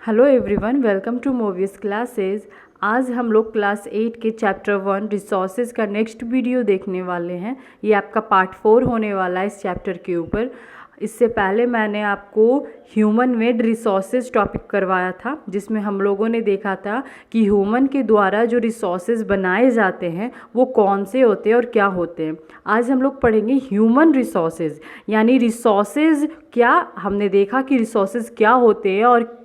Hello everyone, welcome to movies classes. आज हम लोग क्लास 8 के चैप्टर 1 रिसोर्सेज का नेक्स्ट वीडियो देखने वाले हैं। ये आपका पार्ट 4 होने वाला है इस चैप्टर के ऊपर। इससे पहले मैंने आपको ह्यूमन मेड रिसोर्सेज टॉपिक करवाया था, जिसमें हम लोगों ने देखा था कि ह्यूमन के द्वारा जो रिसोर्सेज बनाए जाते हैं वो कौन से होते हैं और क्या होते हैं। आज हम लोग पढ़ेंगे ह्यूमन रिसोर्सेज, यानी रिसोर्सेज क्या, हमने देखा कि रिसोर्सेज क्या होते हैं और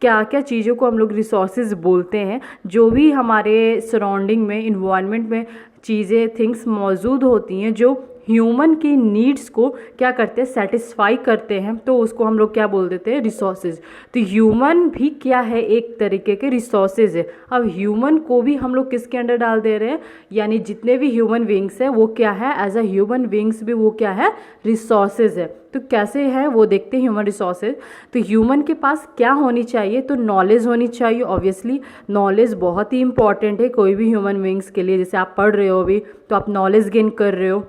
क्या क्या चीज़ों को हम लोग रिसोर्सेज बोलते हैं। जो भी हमारे सराउंडिंग में, इन्वायरमेंट में चीज़ें, थिंग्स मौजूद होती हैं जो ह्यूमन की नीड्स को क्या करते हैं, सेटिस्फाई करते हैं, तो उसको हम लोग क्या बोल देते हैं, रिसोर्सेज। तो ह्यूमन भी क्या है, एक तरीके के रिसोर्सेज है। अब ह्यूमन को भी हम लोग किसके अंडर डाल दे रहे हैं, यानी जितने भी ह्यूमन बींग्स हैं वो क्या है, एज अ ह्यूमन बींग्स भी वो क्या है, रिसोर्सेज है। तो कैसे है वो देखते हैं ह्यूमन रिसोर्सेज। तो ह्यूमन के पास क्या होनी चाहिए, तो नॉलेज होनी चाहिए। ऑब्वियसली नॉलेज बहुत ही इंपॉर्टेंट है कोई भी ह्यूमन बींग्स के लिए। जैसे आप पढ़ रहे हो अभी तो आप नॉलेज गेन कर रहे हो।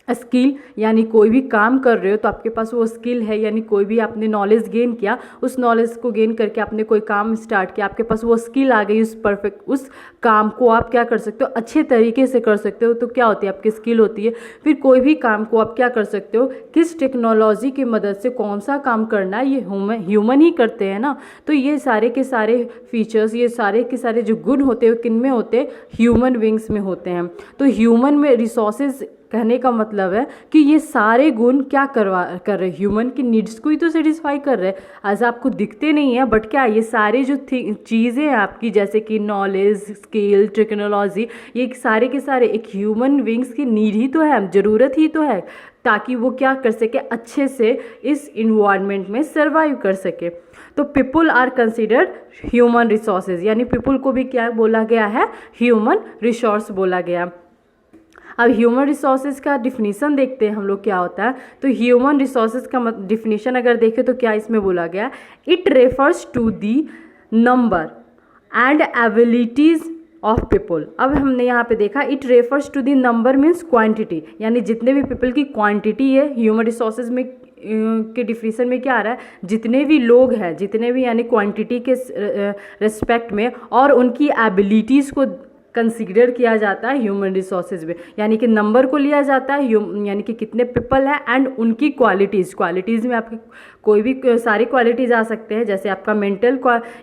स्किल, यानी कोई भी काम कर रहे हो तो आपके पास वो स्किल है, यानी कोई भी आपने नॉलेज गेन किया, उस नॉलेज को गेन करके आपने कोई काम स्टार्ट किया, आपके पास वो स्किल आ गई, उस काम को आप क्या कर सकते हो, अच्छे तरीके से कर सकते हो। तो क्या होती है, आपकी स्किल होती है। फिर कोई भी काम को आप क्या कर सकते हो, किस टेक्नोलॉजी की मदद से कौन सा काम करना है, ये ह्यूमन ही करते हैं ना। तो ये सारे के सारे फीचर्स, ये सारे के सारे जो गुण होते हैं किन में होते हैं, ह्यूमन बींग्स में होते हैं। तो ह्यूमन में रिसोर्सेज कहने का मतलब है कि ये सारे गुण क्या कर रहे हैं, ह्यूमन की नीड्स को ही तो सेटिस्फाई कर रहे हैं। एज आपको दिखते नहीं है, बट क्या ये सारे जो चीज़ें हैं आपकी, जैसे कि नॉलेज, स्किल, टेक्नोलॉजी, ये सारे के सारे एक ह्यूमन बींग्स की नीड ही तो है, ज़रूरत ही तो है, ताकि वो क्या कर सके, अच्छे से इस इन्वायरमेंट में सर्वाइव कर सके। तो people are considered human resources, यानी पीपल को भी क्या बोला गया है, ह्यूमन रिसोर्स बोला गया। अब ह्यूमन रिसोर्सेज का डिफिनीशन देखते हैं हम लोग क्या होता है। तो ह्यूमन रिसोर्सेज का डिफिनीशन अगर देखें तो क्या इसमें बोला गया, it refers to the number and abilities of people. अब हमने यहाँ पे देखा it refers to the number means quantity, यानी जितने भी पीपल की क्वांटिटी है। ह्यूमन रिसोर्सेज में के डिफिनीशन में क्या आ रहा है, जितने भी लोग हैं, जितने भी, यानी क्वांटिटी के रिस्पेक्ट में, और उनकी एबिलिटीज़ को कंसीडर किया जाता है ह्यूमन रिसोर्सेज में, यानी कि नंबर को लिया जाता है, यानी कि कितने पीपल हैं, एंड उनकी क्वालिटीज़ में आपकी कोई भी सारी क्वालिटीज़ आ सकते हैं, जैसे आपका मेंटल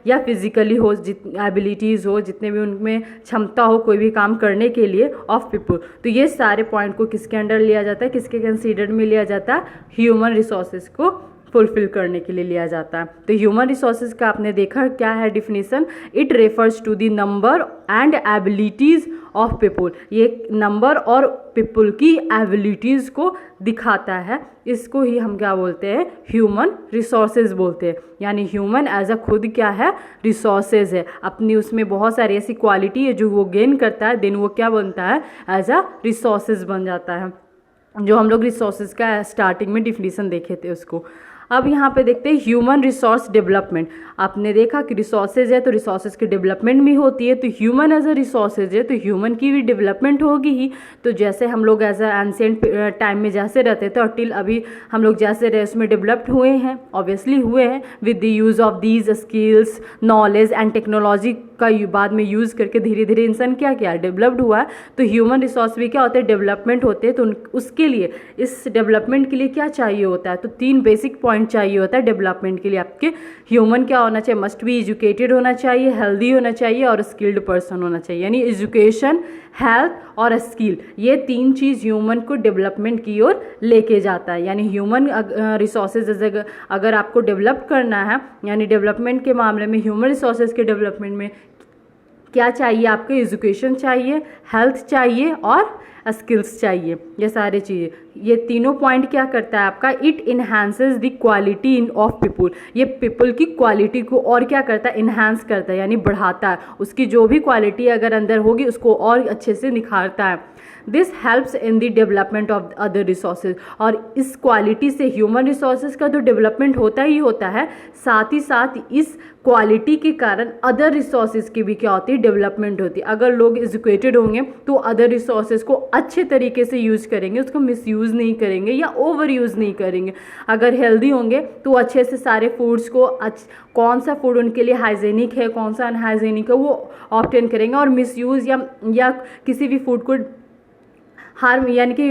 या फिजिकली हो, एबिलिटीज़ हो, जितने भी उनमें क्षमता हो कोई भी काम करने के लिए ऑफ पीपल। तो ये सारे पॉइंट को किसके अंडर लिया जाता है, किसके कंसीडर में लिया जाता है, ह्यूमन रिसोर्सेज को फुलफिल करने के लिए लिया जाता है। तो ह्यूमन रिसोर्सेज का आपने देखा क्या है definition, it refers to the number and abilities of people. ये नंबर और पीपल की एबिलिटीज़ को दिखाता है, इसको ही हम क्या बोलते हैं, ह्यूमन रिसोर्सेज बोलते हैं। यानी ह्यूमन एज अ खुद क्या है, रिसोर्सेज है, अपनी उसमें बहुत सारी ऐसी क्वालिटी है जो वो गेन करता है, देन वो क्या बनता है, एज अ रिसोर्सेज बन जाता है, जो हम लोग रिसोर्सेज का स्टार्टिंग में डिफिनीशन देखे थे उसको। अब यहाँ पे देखते हैं ह्यूमन रिसोर्स डेवलपमेंट। आपने देखा कि रिसोर्सेज है तो रिसोर्सेज की डेवलपमेंट भी होती है, तो ह्यूमन एज अ रिसोर्सेज है तो ह्यूमन की भी डेवलपमेंट होगी ही। तो जैसे हम लोग एज अ एंशिएंट टाइम में जैसे रहते थे और टिल अभी हम लोग जैसे रहे उसमें डेवलप्ड हुए हैं, ऑब्वियसली हुए हैं, with the use of these skills, knowledge and technology का बाद में यूज़ करके धीरे धीरे इंसान क्या किया, डेवलप्ड हुआ है। तो ह्यूमन रिसोर्स भी क्या होते हैं, डेवलपमेंट होते हैं। तो उसके लिए, इस डेवलपमेंट के लिए क्या चाहिए होता है, तो 3 बेसिक पॉइंट चाहिए होता है डेवलपमेंट के लिए। आपके ह्यूमन क्या होना चाहिए, मस्ट बी एजुकेटेड होना चाहिए, हेल्दी होना चाहिए और स्किल्ड पर्सन होना चाहिए। यानी एजुकेशन, हेल्थ और स्किल, ये 3 चीज़ ह्यूमन को डेवलपमेंट की ओर लेके जाता है। यानी ह्यूमन रिसोर्सेज अगर आपको डेवलप करना है, यानी डेवलपमेंट के मामले में, ह्यूमन रिसोर्सेज के डेवलपमेंट में क्या चाहिए, आपको एजुकेशन चाहिए, हेल्थ चाहिए और स्किल्स चाहिए। ये सारे चीज़ें, ये तीनों पॉइंट क्या करता है आपका, it enhances the quality in of people. ये पीपल की क्वालिटी को और क्या करता है, इन्हांस करता है, यानी बढ़ाता है। उसकी जो भी क्वालिटी अगर अंदर होगी उसको और अच्छे से निखारता है। This helps in the development of other resources. और इस क्वालिटी से ह्यूमन रिसोर्सेज का तो डेवलपमेंट होता ही होता है, साथ ही साथ इस क्वालिटी के कारण अदर रिसोर्सेज की भी क्या होती है, डेवलपमेंट होती है। अगर लोग एजुकेटेड होंगे तो अदर रिसोर्सेज को अच्छे तरीके से यूज़ करेंगे, उसको मिसयूज़ नहीं करेंगे या ओवर यूज़ नहीं करेंगे। अगर हेल्दी होंगे तो अच्छे से सारे फूड्स को कौन सा फूड उनके लिए हाइजीनिक है, कौन सा अनहाइजीनिक है, वो ऑप्टेन करेंगे। और मिसयूज़ या किसी भी फूड को हार्म यानी कि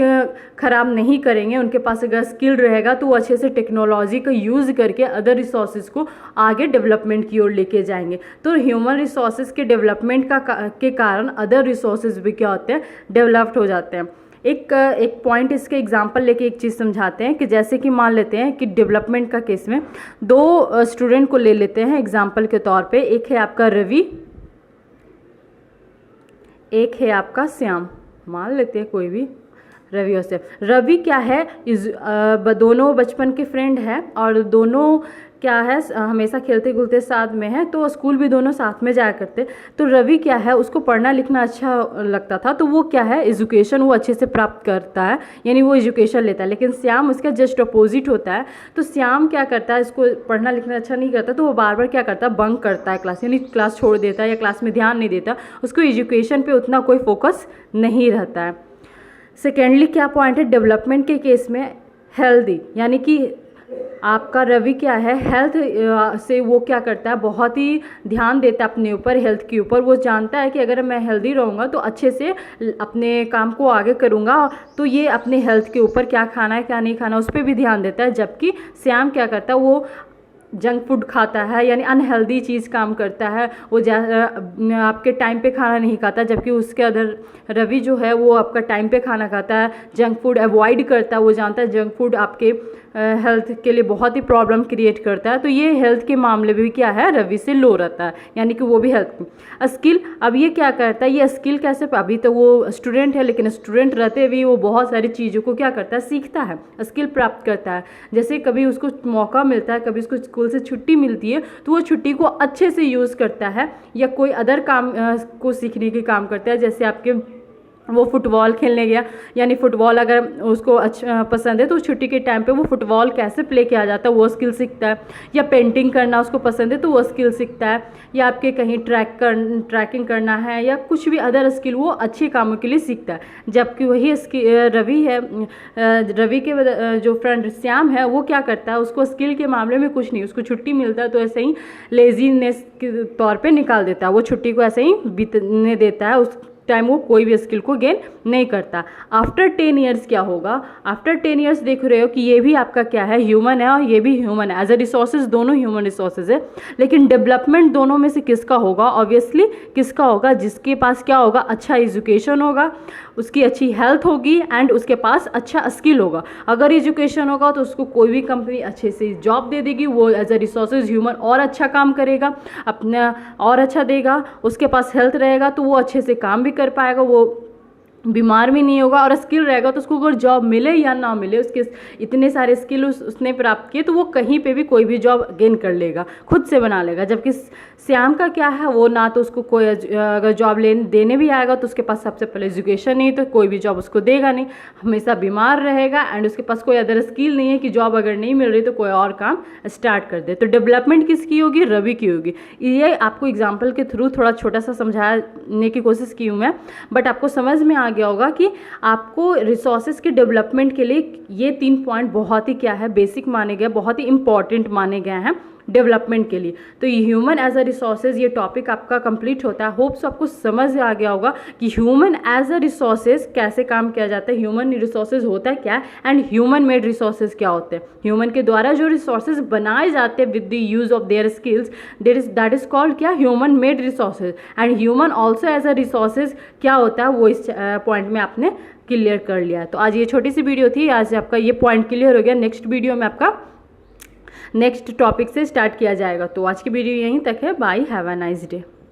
ख़राब नहीं करेंगे। उनके पास अगर स्किल रहेगा तो वो अच्छे से टेक्नोलॉजी का यूज़ करके अदर रिसोर्सेज को आगे डेवलपमेंट की ओर लेके जाएंगे। तो ह्यूमन रिसोर्सेज के डेवलपमेंट के कारण अदर रिसोर्सेज भी क्या होते हैं, डेवलप्ड हो जाते हैं। एक पॉइंट इसके एग्जांपल लेके एक चीज़ समझाते हैं कि जैसे कि मान लेते हैं कि डेवलपमेंट का केस में दो स्टूडेंट को ले लेते हैं एग्जांपल के तौर पे। एक है आपका रवि, एक है आपका श्याम। मान लेते हैं कोई भी रवि और श्याम। रवि क्या है, दोनों बचपन के फ्रेंड हैं और दोनों क्या है हमेशा खेलते घुलते साथ में है, तो स्कूल भी दोनों साथ में जाया करते। तो रवि क्या है, उसको पढ़ना लिखना अच्छा लगता था, तो वो क्या है एजुकेशन वो अच्छे से प्राप्त करता है, यानी वो एजुकेशन लेता है। लेकिन श्याम उसका जस्ट अपोजिट होता है। तो श्याम क्या करता है, इसको पढ़ना लिखना अच्छा नहीं करता, तो वो बार बार क्या करता है, बंक करता है क्लास, यानी क्लास छोड़ देता है या क्लास में ध्यान नहीं देता, उसको एजुकेशन पर उतना कोई फोकस नहीं रहता है। सेकेंडली क्या पॉइंट है, डेवलपमेंट के केस में हेल्दी, यानी कि आपका रवि क्या है, हेल्थ से वो क्या करता है, बहुत ही ध्यान देता है अपने ऊपर, हेल्थ के ऊपर। वो जानता है कि अगर मैं हेल्दी रहूँगा तो अच्छे से अपने काम को आगे करूँगा, तो ये अपने हेल्थ के ऊपर क्या खाना है क्या नहीं खाना उस पर भी ध्यान देता है। जबकि श्याम क्या करता है, वो जंक फूड खाता है, यानी अनहेल्दी चीज़ काम करता है, वो आपके टाइम पे खाना नहीं खाता। जबकि उसके अदर रवि जो है वो आपका टाइम पे खाना खाता है, जंक फूड अवॉइड करता है। वो जानता है जंक फूड आपके हेल्थ के लिए बहुत ही प्रॉब्लम क्रिएट करता है। तो ये हेल्थ के मामले में भी क्या है, रवि से लो रहता है, यानी कि वो भी हेल्थ स्किल। अब ये क्या करता है, ये स्किल कैसे, अभी तो वो स्टूडेंट है लेकिन स्टूडेंट रहते हुए वो बहुत सारी चीज़ों को क्या करता है, सीखता है, स्किल प्राप्त करता है। जैसे कभी उसको मौका मिलता है, कभी उसको स्कूल से छुट्टी मिलती है, तो वो छुट्टी को अच्छे से यूज़ करता है या कोई अदर काम को सीखने के काम करता है। जैसे आपके वो फुटबॉल खेलने गया, यानी फुटबॉल अगर उसको अच्छा पसंद है तो छुट्टी के टाइम पे वो फुटबॉल कैसे प्ले किया जाता है वो स्किल सीखता है। या पेंटिंग करना उसको पसंद है तो वो स्किल सीखता है। या आपके कहीं ट्रैकिंग करना है या कुछ भी अदर स्किल वो अच्छे कामों के लिए सीखता है। जबकि वही रवि है, रवि के जो फ्रेंड श्याम है वो क्या करता है, उसको स्किल के मामले में कुछ नहीं, उसको छुट्टी मिलता है तो ऐसे ही लेजीनेस के तौर पे निकाल देता है, वो छुट्टी को ऐसे ही बीतने देता है, उस टाइम वो कोई भी स्किल को गेन नहीं करता। आफ्टर 10 ईयर्स क्या होगा, आफ्टर 10 ईयर्स देख रहे हो कि ये भी आपका क्या है, ह्यूमन है और ये भी ह्यूमन है। एज अ रिसोर्सेज दोनों ह्यूमन रिसोर्सेज है, लेकिन डेवलपमेंट दोनों में से किसका होगा, ऑब्वियसली किसका होगा, जिसके पास क्या होगा, अच्छा एजुकेशन होगा, उसकी अच्छी हेल्थ होगी एंड उसके पास अच्छा स्किल होगा। अगर एजुकेशन होगा तो उसको कोई भी कंपनी अच्छे से जॉब दे देगी, वो एज अ रिसोर्सेज ह्यूमन और अच्छा काम करेगा, अपना और अच्छा देगा। उसके पास हेल्थ रहेगा तो वो अच्छे से काम भी कर पाएगा, वो बीमार भी नहीं होगा। और स्किल रहेगा तो उसको अगर जॉब मिले या ना मिले, उसके इतने सारे स्किल उसने प्राप्त किए तो वो कहीं पे भी कोई भी जॉब गेन कर लेगा, खुद से बना लेगा। जबकि श्याम का क्या है, वो ना तो उसको कोई अगर जॉब देने भी आएगा तो उसके पास सबसे पहले एजुकेशन नहीं, तो कोई भी जॉब उसको देगा नहीं, हमेशा बीमार रहेगा एंड उसके पास कोई अदर स्किल नहीं है कि जॉब अगर नहीं मिल रही तो कोई और काम स्टार्ट कर दे। तो डेवलपमेंट किसकी होगी, रवि की होगी। ये आपको एग्जाम्पल के थ्रू थोड़ा छोटा सा समझाने की कोशिश की हूँ मैं, बट आपको समझ में आ गया होगा कि आपको रिसोर्सेज के डेवलपमेंट के लिए ये 3 पॉइंट बहुत ही क्या है, बेसिक माने गए, बहुत ही इंपॉर्टेंट माने गए हैं डेवलपमेंट के लिए। तो ह्यूमन एज अ रिसोर्सेज ये टॉपिक आपका कंप्लीट होता है। होप्स आपको समझ आ गया होगा कि ह्यूमन एज अ रिसोर्सेज कैसे काम किया जाता है, ह्यूमन रिसोर्सेज होता है क्या एंड ह्यूमन मेड रिसोर्सेज क्या होते हैं। ह्यूमन के द्वारा जो रिसोर्सेज बनाए जाते हैं with the use of their skills, that is called क्या, human made resources. And human also as a resources क्या होता है वो इस पॉइंट में आपने क्लियर कर लिया है। तो आज ये छोटी सी वीडियो थी, आज आपका ये पॉइंट क्लियर हो गया। नेक्स्ट वीडियो में आपका नेक्स्ट टॉपिक से स्टार्ट किया जाएगा। तो आज की वीडियो यहीं तक है। Bye, have a nice day.